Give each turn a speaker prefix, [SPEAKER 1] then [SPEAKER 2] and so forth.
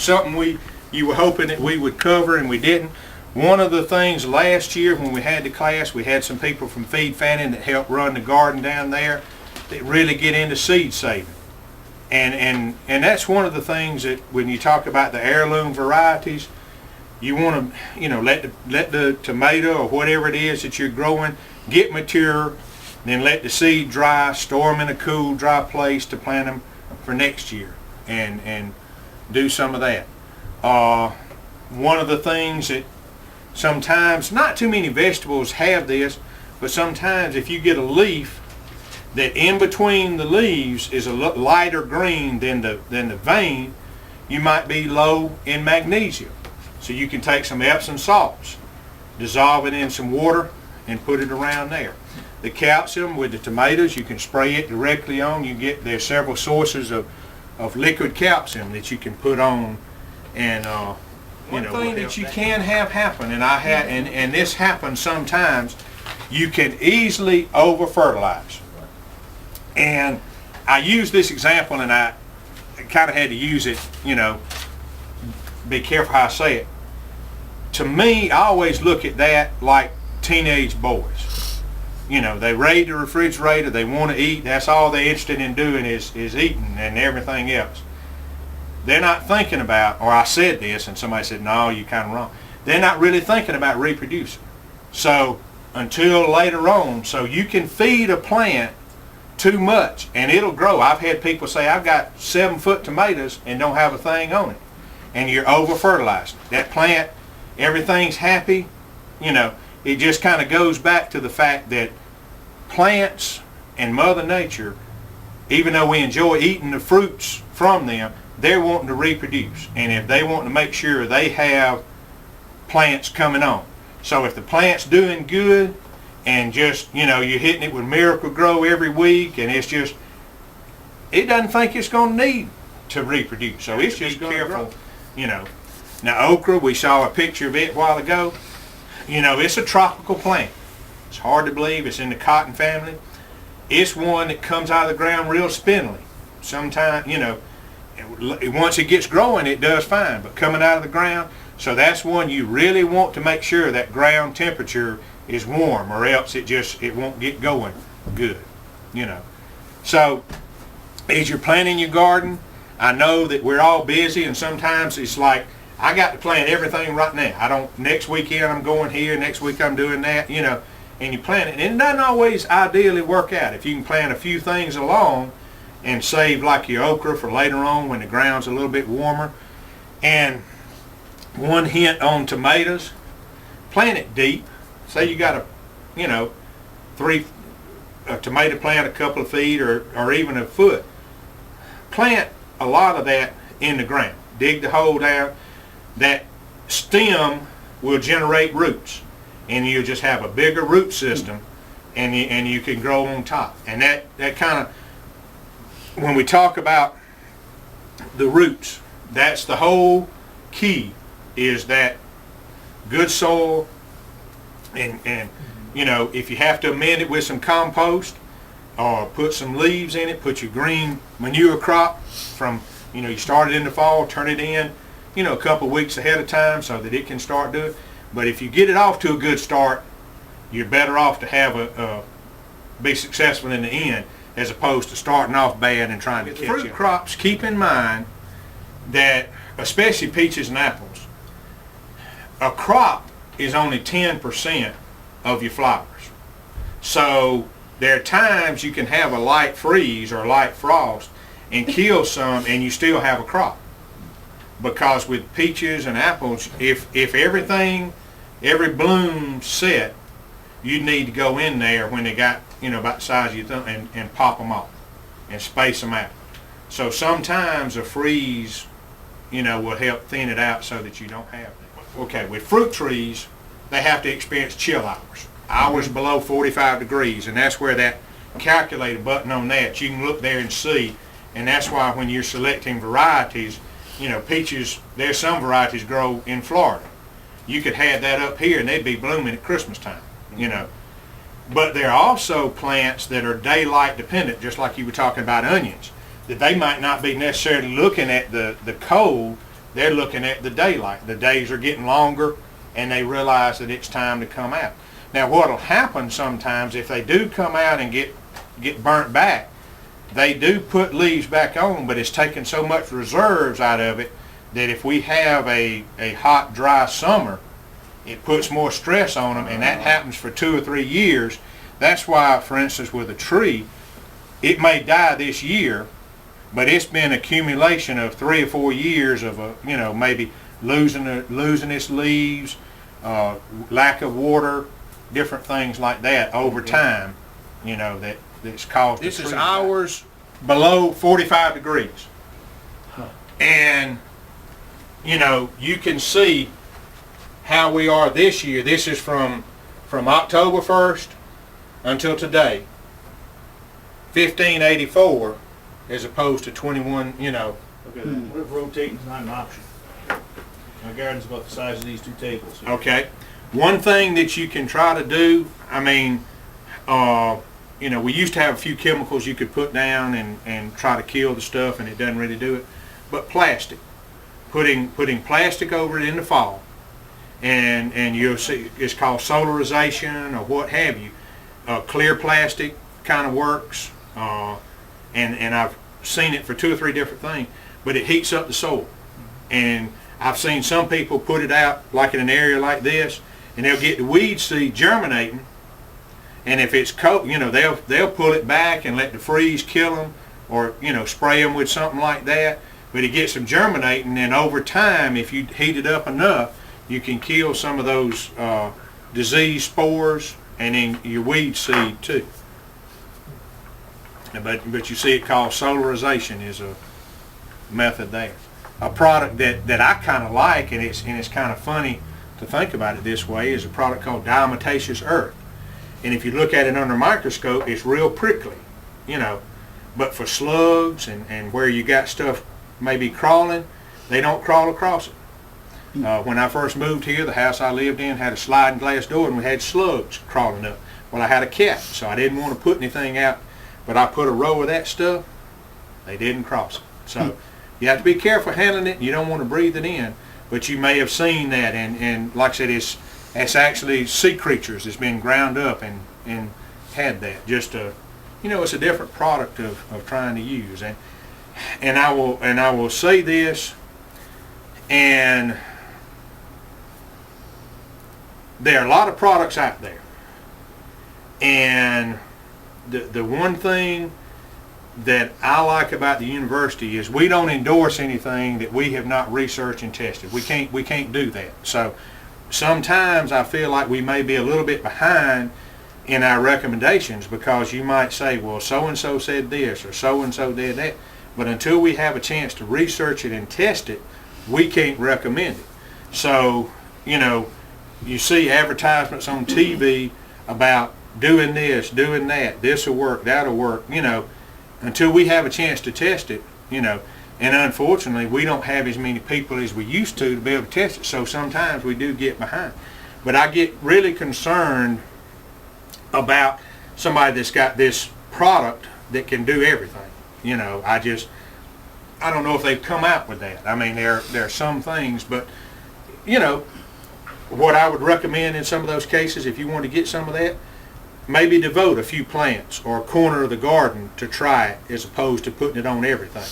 [SPEAKER 1] something you were hoping that we would cover and we didn't. One of the things last year when we had the class, we had some people from Feed Fannin that helped run the garden down there that really get into seed saving. And that's one of the things that when you talk about the heirloom varieties, you want to, let the tomato or whatever it is that you're growing get mature, then let the seed dry, store them in a cool, dry place to plant them for next year, and do some of that. One of the things that sometimes, not too many vegetables have this, but sometimes if you get a leaf that in between the leaves is a lighter green than the vein, you might be low in magnesium. So you can take some Epsom salts, dissolve it in some water, and put it around there. The calcium with the tomatoes, you can spray it directly on. There's several sources of liquid calcium that you can put on, and one thing that you can have happen, and this happens sometimes, you can easily over fertilize. And I use this example, and I kind of had to use it, be careful how I say it. To me, I always look at that like teenage boys. They raid the refrigerator, they want to eat, that's all they're interested in doing is eating and everything else. They're not thinking about, or I said this and somebody said, no, you're kind of wrong. They're not really thinking about reproducing. So until later on, so you can feed a plant too much and it'll grow. I've had people say, I've got 7-foot tomatoes and don't have a thing on it. And you're over fertilizing. That plant, everything's happy. It just kind of goes back to the fact that plants and Mother Nature, even though we enjoy eating the fruits from them, they're wanting to reproduce. And if they want to make sure they have plants coming on. So if the plant's doing good and just, you're hitting it with Miracle-Gro every week and it's just, it doesn't think it's going to need to reproduce. So it's just careful, Now okra, we saw a picture of it a while ago. It's a tropical plant. It's hard to believe. It's in the cotton family. It's one that comes out of the ground real spindly. Sometimes, once it gets growing, it does fine, but coming out of the ground, so that's one you really want to make sure that ground temperature is warm, or else it won't get going good, So as you're planting your garden, I know that we're all busy, and sometimes it's like, I got to plant everything right now. Next weekend I'm going here, next week I'm doing that, and you plant it. And it doesn't always ideally work out. If you can plant a few things along and save like your okra for later on when the ground's a little bit warmer. And one hint on tomatoes, plant it deep. Say you got a tomato plant a couple of feet or even a foot. Plant a lot of that in the ground. Dig the hole down. That stem will generate roots, and you'll just have a bigger root system, and you can grow on top. And that kind of, when we talk about the roots, that's the whole key, is that good soil, and if you have to amend it with some compost or put some leaves in it, put your green manure crop from, you started in the fall, turn it in, a couple of weeks ahead of time so that it can start doing it. But if you get it off to a good start, you're better off to have be successful in the end, as opposed to starting off bad and trying to catch up. Fruit crops, keep in mind that, especially peaches and apples, a crop is only 10% of your flowers. So there are times you can have a light freeze or light frost and kill some, and you still have a crop. Because with peaches and apples, if every bloom set, you need to go in there when they got, about the size of your thumb, and pop them off and space them out. So sometimes a freeze, will help thin it out so that you don't have that. Okay, with fruit trees, they have to experience chill hours below 45 degrees, and that's where that calculator button on that, you can look there and see, and that's why when you're selecting varieties, peaches, there's some varieties grow in Florida. You could have that up here and they'd be blooming at Christmas time, But there are also plants that are daylight dependent, just like you were talking about onions, that they might not be necessarily looking at the cold, they're looking at the daylight. The days are getting longer, and they realize that it's time to come out. Now, what'll happen sometimes if they do come out and get burnt back, they do put leaves back on, but it's taking so much reserves out of it that if we have a hot, dry summer, it puts more stress on them, and that happens for 2 or 3 years. That's why, for instance, with a tree, it may die this year, but it's been accumulation of 3 or 4 years of maybe losing its leaves, lack of water, different things like that over time. That's caused. This is hours below 45 degrees, and you can see how we are this year. This is from October 1st until today. 1584 as opposed to 21,
[SPEAKER 2] Okay, what if rotating's not an option? My garden's about the size of these 2 tables.
[SPEAKER 1] Okay. One thing that you can try to do, we used to have a few chemicals you could put down and try to kill the stuff, and it doesn't really do it. But plastic. Putting plastic over it in the fall, and you'll see it's called solarization or what have you. Clear plastic kind of works, and I've seen it for 2 or 3 different things, but it heats up the soil. And I've seen some people put it out like in an area like this, and they'll get the weed seed germinating, and if it's cold, they'll pull it back and let the freeze kill them, or spray them with something like that. But it gets them germinating, and over time, if you heat it up enough, you can kill some of those disease spores and then your weed seed too. But you see it called solarization is a method there. A product that I kind of like, and it's kind of funny to think about it this way, is a product called diatomaceous earth. And if you look at it under a microscope, it's real prickly, but for slugs and where you got stuff maybe crawling, they don't crawl across it. When I first moved here, the house I lived in had a sliding glass door, and we had slugs crawling up. Well, I had a cat, so I didn't want to put anything out, but I put a row of that stuff. They didn't cross it. So you have to be careful handling it. You don't want to breathe it in, but you may have seen that, and like I said, it's actually sea creatures that's been ground up and had that. Just it's a different product of trying to use. And I will say this, and there are a lot of products out there, and the one thing that I like about the university is we don't endorse anything that we have not researched and tested. We can't do that. So sometimes I feel like we may be a little bit behind in our recommendations, because you might say, well, so and so said this or so and so did that. But until we have a chance to research it and test it, we can't recommend it. So, you see advertisements on TV about doing this, doing that, this will work, that'll work, until we have a chance to test it, and unfortunately we don't have as many people as we used to be able to test it, so sometimes we do get behind. But I get really concerned about somebody that's got this product that can do everything. I don't know if they've come out with that. There are some things, but what I would recommend in some of those cases, if you want to get some of that, maybe devote a few plants or a corner of the garden to try it, as opposed to putting it on everything.